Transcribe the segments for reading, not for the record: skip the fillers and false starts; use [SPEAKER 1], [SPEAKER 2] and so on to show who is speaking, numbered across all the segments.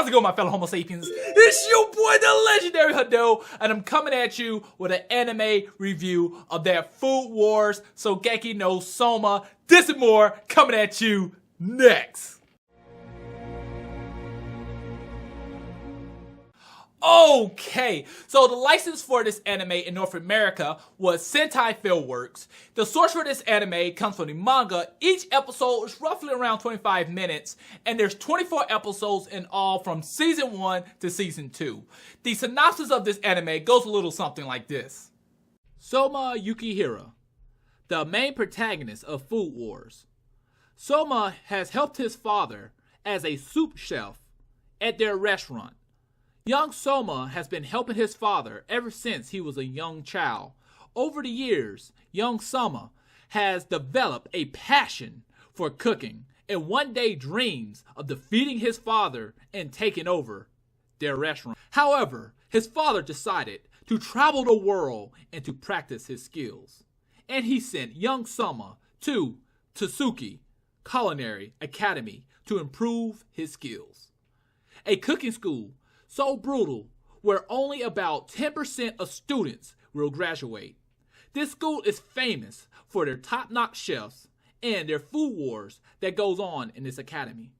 [SPEAKER 1] How's it going, my fellow Homo sapiens? It's your boy, the legendary Hadou, and I'm coming at you with an anime review of that Food Wars Shokugeki no Soma. This and more coming at you next. Okay, so the license for this anime in North America was Sentai Filmworks. The source for this anime comes from the manga. Each episode is roughly around 25 minutes, and there's 24 episodes in all from season 1 to season 2. The synopsis of this anime goes a little something like this. Soma Yukihira, the main protagonist of Food Wars. Soma has helped his father as a soup chef at their restaurant. Young Soma has been helping his father ever since he was a young child. Over the years, young Soma has developed a passion for cooking and one day dreams of defeating his father and taking over their restaurant. However, his father decided to travel the world and to practice his skills. And he sent young Soma to Tsuki Culinary Academy to improve his skills. A cooking school so brutal, where only about 10% of students will graduate. This school is famous for their top-notch chefs and their food wars that goes on in this academy.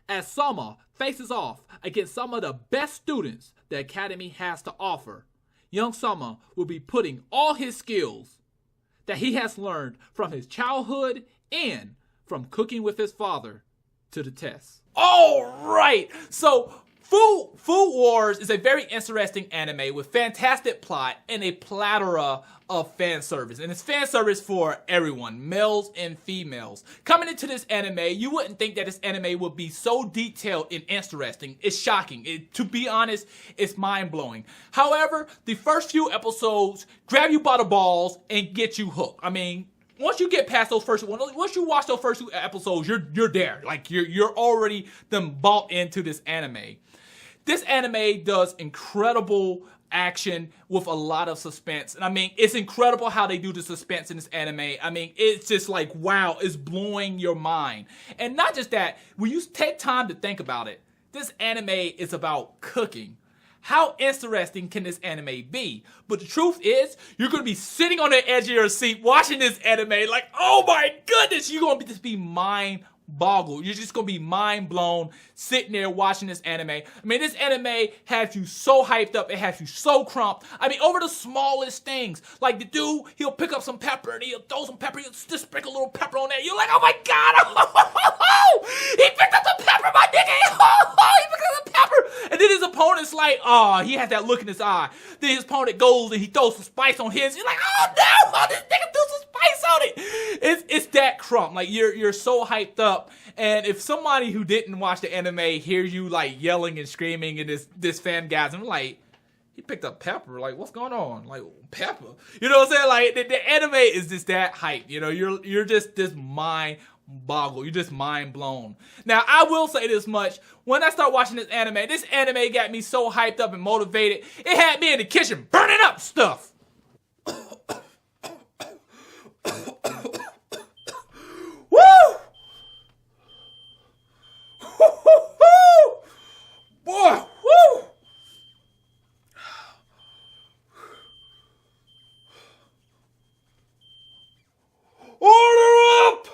[SPEAKER 1] As Soma faces off against some of the best students the academy has to offer, young Soma will be putting all his skills that he has learned from his childhood and from cooking with his father to the test. All right, so Food Wars is a very interesting anime with fantastic plot and a plethora of fan service. And it's fan service for everyone, males and females. Coming into this anime, you wouldn't think that this anime would be so detailed and interesting. It's shocking. To be honest, it's mind-blowing. However, the first few episodes grab you by the balls and get you hooked. I mean, once you get past those first once you watch those first 2 episodes, you're there. Like you're already bought into this anime. This anime does incredible action with a lot of suspense. And I mean, it's incredible how they do the suspense in this anime. I mean, it's just like, wow, it's blowing your mind. And not just that, when you take time to think about it, this anime is about cooking. How interesting can this anime be? But the truth is, you're going to be sitting on the edge of your seat watching this anime like, oh my goodness, you're going to just be mind-boggled. You're just going to be mind-blown sitting there watching this anime. I mean, this anime has you so hyped up. It has you so crumped. I mean, over the smallest things. Like the dude, he'll pick up some pepper and he'll throw some pepper. He'll just sprinkle a little pepper on there. You're like, oh my God. He picked up the pepper, my nigga. He picked up the pepper. And then his opponent's like, oh, he has that look in his eye. Then his opponent goes and he throws some spice on his. You're like, oh no, this nigga threw some spice on it. It's that crump. Like you're so hyped up. And if somebody who didn't watch the anime hear you like yelling and screaming and this fangasm, like, he picked up pepper. Like, what's going on? Like, pepper. You know what I'm saying? Like, the anime is just that hype. You know, you're just this mind boggle. You're just mind blown. Now, I will say this much. When I start watching this anime got me so hyped up and motivated. It had me in the kitchen burning up stuff. Boy, woo! Order up!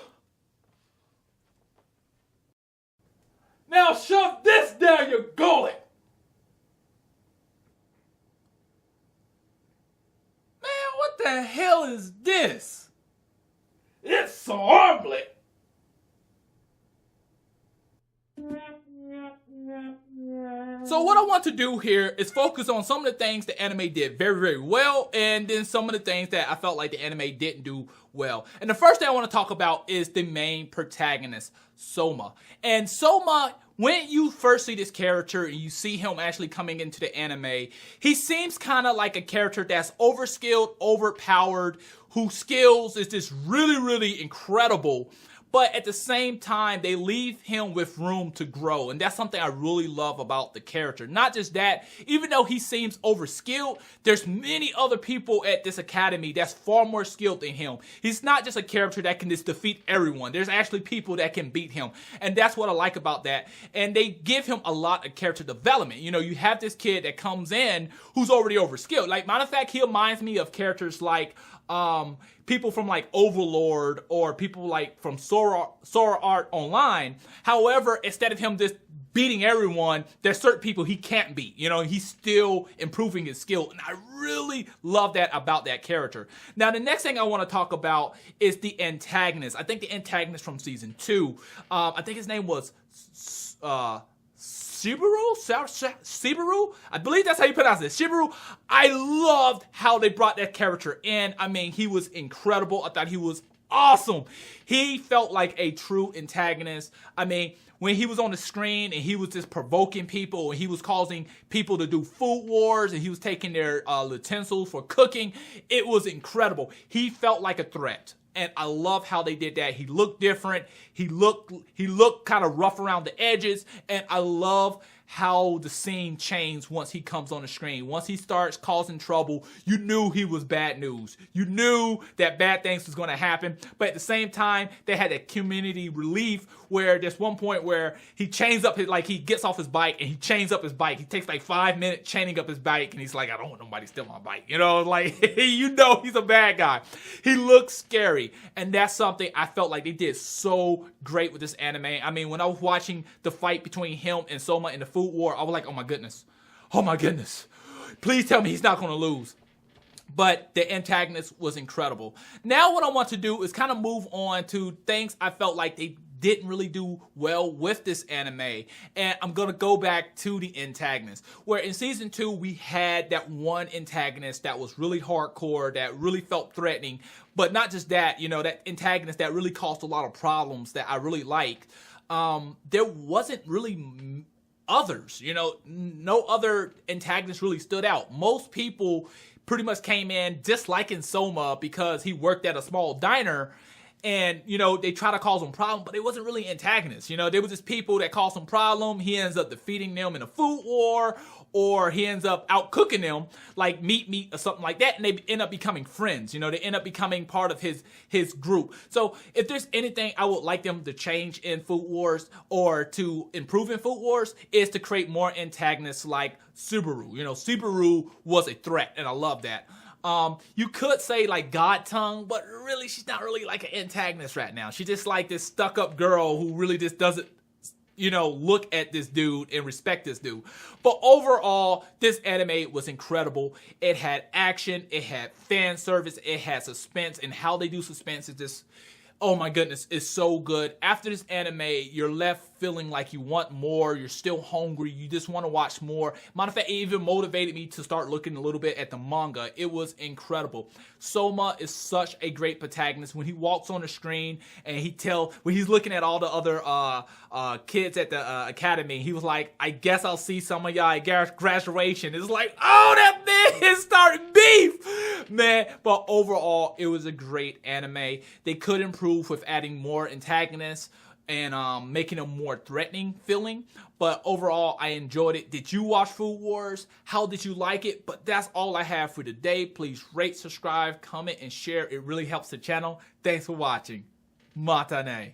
[SPEAKER 1] Now shove this down your gullet! Man, what the hell is this? It's an omelet! So what I want to do here is focus on some of the things the anime did very, very well, and then some of the things that I felt like the anime didn't do well. And the first thing I want to talk about is the main protagonist, Soma. And Soma, when you first see this character and you see him actually coming into the anime, he seems kind of like a character that's overskilled, overpowered, whose skills is just really, really incredible. but at the same time, they leave him with room to grow. And that's something I really love about the character. Not just that, even though he seems overskilled, there's many other people at this academy that's far more skilled than him. He's not just a character that can just defeat everyone. There's actually people that can beat him. And that's what I like about that. And they give him a lot of character development. You know, you have this kid that comes in who's already overskilled. Like, matter of fact, he reminds me of characters like people from like Overlord or people like from Sora Art Online. However, instead of him just beating everyone, there's certain people he can't beat. You know, he's still improving his skill. And I really love that about that character. Now, the next thing I want to talk about is the antagonist. I think the antagonist from season 2, I think his name was Shibiru? I believe that's how you pronounce it. Shibiru. I loved how they brought that character in. I mean, he was incredible. I thought he was awesome. He felt like a true antagonist. I mean, when he was on the screen and he was just provoking people and he was causing people to do food wars and he was taking their utensils for cooking, it was incredible. He felt like a threat. And I love how they did that. He looked different. He looked kind of rough around the edges. And I love how the scene changed once he comes on the screen. Once he starts causing trouble, you knew he was bad news. You knew that bad things was going to happen. But at the same time, they had that community relief where there's one point where he chains up his, like he gets off his bike and he chains up his bike. He takes like 5 minutes chaining up his bike and he's like, I don't want nobody steal my bike. You know, like, you know he's a bad guy. He looks scary. And that's something I felt like they did so great with this anime. I mean, when I was watching the fight between him and Soma in the food war, I was like, oh my goodness. Oh my goodness. Please tell me he's not going to lose. But the antagonist was incredible. Now what I want to do is kind of move on to things I felt like they didn't really do well with this anime. And I'm going to go back to the antagonist. Where in season 2, we had that one antagonist that was really hardcore, that really felt threatening. But not just that, you know, that antagonist that really caused a lot of problems that I really liked. There wasn't really others, you know, no other antagonist really stood out. Most people pretty much came in disliking Soma because he worked at a small diner and, you know, they try to cause him problems, but it wasn't really antagonists. You know, they were just people that caused him problem. He ends up defeating them in a food war, or he ends up out cooking them like meat or something like that, and they end up becoming friends. You know, they end up becoming part of his group. So if there's anything I would like them to change in Food Wars or to improve in Food Wars is to create more antagonists like Subaru. You know, Subaru was a threat, and I love that. You could say like God Tongue, but really she's not really like an antagonist right now. She's just like this stuck-up girl who really just doesn't, you know, look at this dude and respect this dude. But overall, this anime was incredible. It had action, it had fan service, it had suspense, and how they do suspense is just, oh my goodness, it's so good. After this anime, you're left feeling like you want more, you're still hungry, you just want to watch more. Matter of fact, it even motivated me to start looking a little bit at the manga. It was incredible. Soma is such a great protagonist. When he walks on the screen and when he's looking at all the other kids at the academy, he was like, I guess I'll see some of y'all at graduation. It's like, oh, that man is starting beef, man. But overall, it was a great anime. They could improve with adding more antagonists and making them more threatening feeling. But overall, I enjoyed it. Did you watch Food Wars? How did you like it? But that's all I have for today. Please rate, subscribe, comment, and share. It really helps the channel. Thanks for watching. Matane.